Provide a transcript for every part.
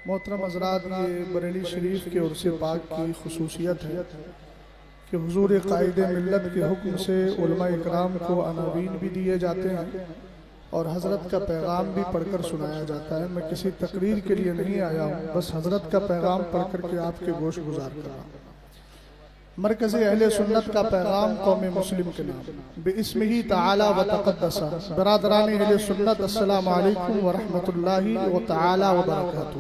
मोहतरम हज़रात, ये बरेली शरीफ के उर्स पाक की खुसूसियत है कि हुजूर कायदे मिल्लत के हुक्म से उलमा इकराम को अनावीन भी दिए जाते हैं और हज़रत का पैगाम भी पढ़कर सुनाया जाता है। मैं किसी तकरीर के लिए नहीं आया हूँ, बस हज़रत का पैगाम पढ़ कर के आपके गोश गुजार कर रहा हूँ। मरकज़ अहले सुन्नत का पैगाम कौम मुस्लिम के नाम बिस्मिही तआला व तक़द्दसा। बरादरान अहले सुन्नत, अस्सलामु अलैकुम व रहमतुल्लाहि व तआला व बरकातुहू।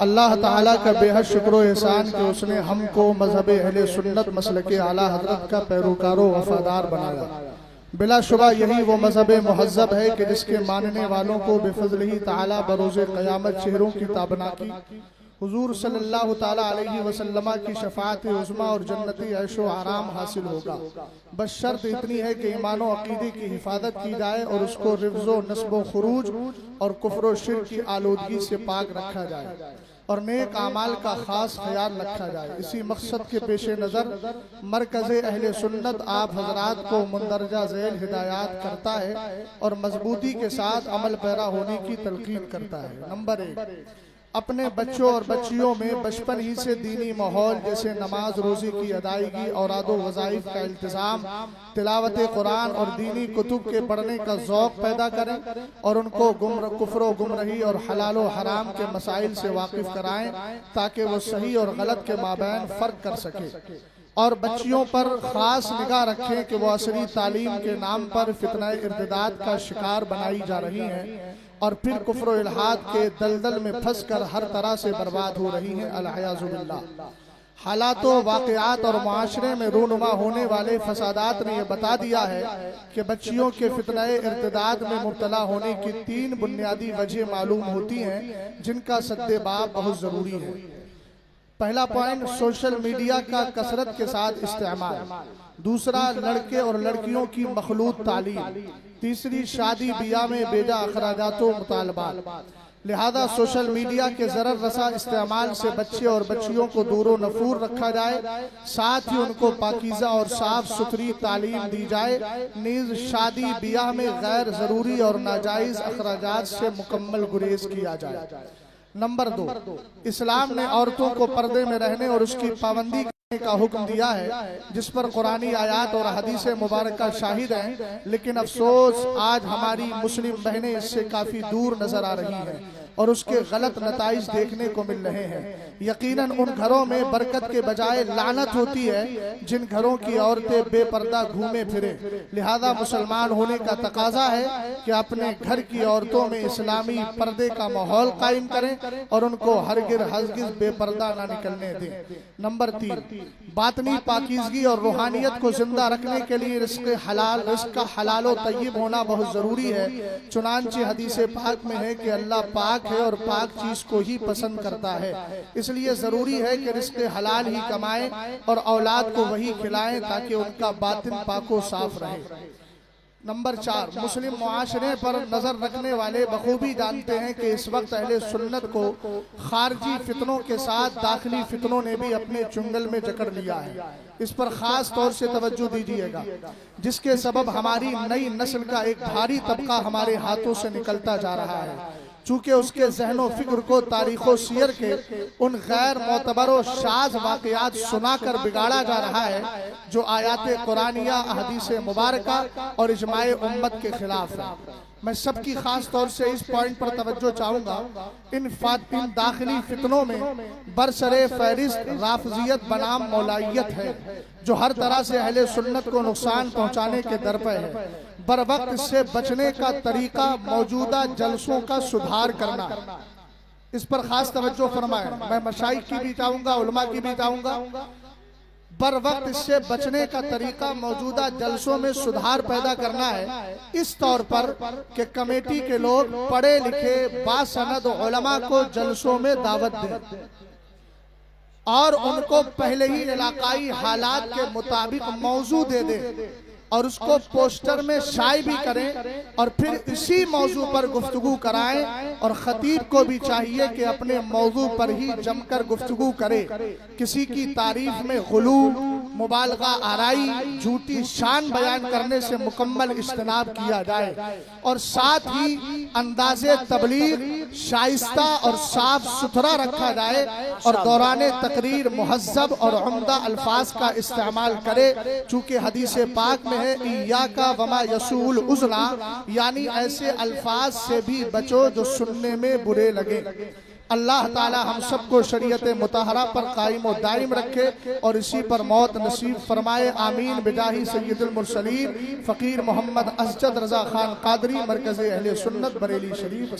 अल्लाह ताला का बेहद शुक्र व एहसान कि उसने हमको मज़हब अहले सुन्नत मसलके आला हज़रत का पैरोकारो वफादार बनाया। बिलाशुबा यही वो मज़हब मुहज़्ज़ब है कि जिसके मानने वालों को बेफज़लिही ताला बरोज़े क़यामत चेहरों की ताबनाकी हुजूर सल्लल्लाहु ताला अलैहि वसल्लम की शफाअत उज़्मा और जन्नती ऐशो आराम हासिल होगा। बस शर्त इतनी है कि ईमान और अक़ीदे की हिफाजत की जाए और उसको रिफ्ज़ो नस्बो खुरूज और कुफ्र शिर्क की आलूदगी से पाक रखा जाए और नेक आमाल का खास ख्याल रखा जाए। इसी मकसद के पेश नज़र मरकज़ अहले सुन्नत आप हजरात को मुंदरजा झैल हिदायत करता है और मजबूती के साथ अमल पैरा होने की तलकीन करता है। नंबर 1, अपने बच्चों और बच्चियों में बचपन ही से दीनी माहौल जैसे नमाज रोज़ी की अदायगी, औरादो वज़ाइफ का इल्तिज़ाम, तिलावत कुरान और दीनी कुतुब के पढ़ने का ज़ौक़ पैदा करें और उनको कुफ्र गुमरही और हलाल व हराम के मसाइल से वाकिफ़ कराएं ताकि वो सही और गलत के माबैन फ़र्क कर सके। और बच्चियों पर ख़ास निगाह रखें कि वो असरी तालीम के नाम पर फितना इर्तिदाद का शिकार बनाई जा रही हैं और फिर कुफ्र इल्हाद के दलदल में फंस कर हर तरह से बर्बाद हो रही हैं। अल-हयाज़ु बिल्लाह। हालातों, वाक़यात और माशरे में रूनुमा होने वाले फसादात ने यह बता दिया है कि बच्चियों के फितना इर्तिदाद में मुब्तला होने की 3 बुनियादी वजह मालूम होती हैं जिनका सद्देबाब बहुत ज़रूरी है। पहला पॉइंट, सोशल मीडिया का कसरत के साथ इस्तेमाल। दूसरा, लड़के और लड़कियों की मखलूत तालीम। तीसरी, शादी बियाह में बेजा अखराजातों मुतालबात। लिहाजा सोशल मीडिया के ज़रर रसा इस्तेमाल से बच्चे और बच्चियों को दूरो नफूर रखा जाए, साथ ही उनको पाकीज़ा और साफ सुथरी तालीम दी जाए। नीज़ शादी बियाह में गैर ज़रूरी और नाजायज़ अखराजात से मुकम्मल गुरेज किया जाए। नंबर 2, इस्लाम ने औरतों को पर्दे में रहने और उसकी पाबंदी करने का हुक्म दिया है जिस पर कुरानी आयात और हदीस मुबारक शाहिद हैं, लेकिन अफसोस आज हमारी मुस्लिम बहनें इससे काफ़ी दूर नजर आ रही हैं और उसके गलत नताइज देखने को मिल रहे हैं। यकीनन उन घरों में बरकत के बजाय लानत होती है जिन घरों की औरतें बेपर्दा घूमे फिरे। लिहाजा मुसलमान होने का तकाजा है कि अपने घर की औरतों में इस्लामी पर्दे का माहौल कायम करें और उनको हरगिज़ बेपर्दा ना निकलने दें। नंबर 3, बातनी पाकीज़गी और रूहानियत को जिंदा रखने के लिए रिज़्क़ का हलाल व तय्यब होना बहुत ज़रूरी है। चुनांचे हदीस पाक में है कि अल्लाह पाक है और पाक चीज को ही पसंद करता है, इसलिए जरूरी है कि रिज़्क़ हलाल ही कमाएं और औलाद को वही खिलाएं ताकि उनका बातिन पाको साफ रहे। नंबर 4, मुस्लिम मुआशरे पर नजर रखने वाले बखूबी जानते हैं कि इस वक्त अहले सुन्नत को खारजी फितनों के साथ दाखिली फितनों ने भी अपने चुंगल में जकड़ लिया है। इस पर खास तौर से तवज्जो दीजिएगा, जिसके सबब हमारी नई नस्ल का एक भारी तबका हमारे हाथों से निकलता जा रहा है। चूँकि उसके ज़हनो फिक्र को तारीख़ो सीयर के उन गैर मोतबर व शाज़ वाक़यात सुनाकर बिगाड़ा जा रहा है जो आयात कुरानिया, हदीस मुबारका और इजमाए उम्मत के खिलाफ है। मैं सबकी खास तौर से इस पॉइंट पर तवज्जो चाहूँगा। इन दाखिली फितनों में बरसरे फहरिस्त राफजियत बनाम मौलाइयत है जो हर तरह से अहले सुन्नत को नुकसान पहुँचाने के दर पर है। बर वक्त इससे बचने का तरीका मौजूदा जलसों का सुधार करना, इस पर खास तवज्जो फरमाएं। मैं मशाइख की भी चाहूँगा, उलमा की भी चाहूँगा। बर वक्त इससे बचने का तरीका मौजूदा जलसों में सुधार पैदा करना है इस तौर पर कि कमेटी के लोग पढ़े लिखे बासनद उलमा को जलसों में दावत दें और उनको पहले ही इलाकाई हालात के मुताबिक मौजू दे दें और उसको पोस्टर में शाये भी करें और फिर इसी मौजू पर गुफ्तगू कराएं। और खतीब को भी चाहिए कि अपने मौजू पर ही जमकर गुफ्तगू करे। किसी की तारीफ में गुलू, मुबालगा आराई, झूठी शान बयान करने से मुकम्मल इज्तनाब किया जाए और साथ ही अंदाज़े तबलीग शाइस्ता और साफ सुथरा रखा जाए और दौरान तकरीर मुहज्जब और उम्दा अल्फाज का इस्तेमाल करे, चूँकि हदीस पाक में है इय्याका वमा यसूल उज़ना, यानी ऐसे अल्फाज से भी बचो जो सुनने में बुरे लगे। अल्लाह ताला हम सबको शरीयत मुतहरा पर कायम व दायम रखे और इसी पर मौत नसीब फरमाए। आमीन बिजाही सय्यदुल मुरसलीन फ़कीर मोहम्मद असजद रज़ा खान क़ादरी, मरकज़ अहले सुन्नत बरेली शरीफ।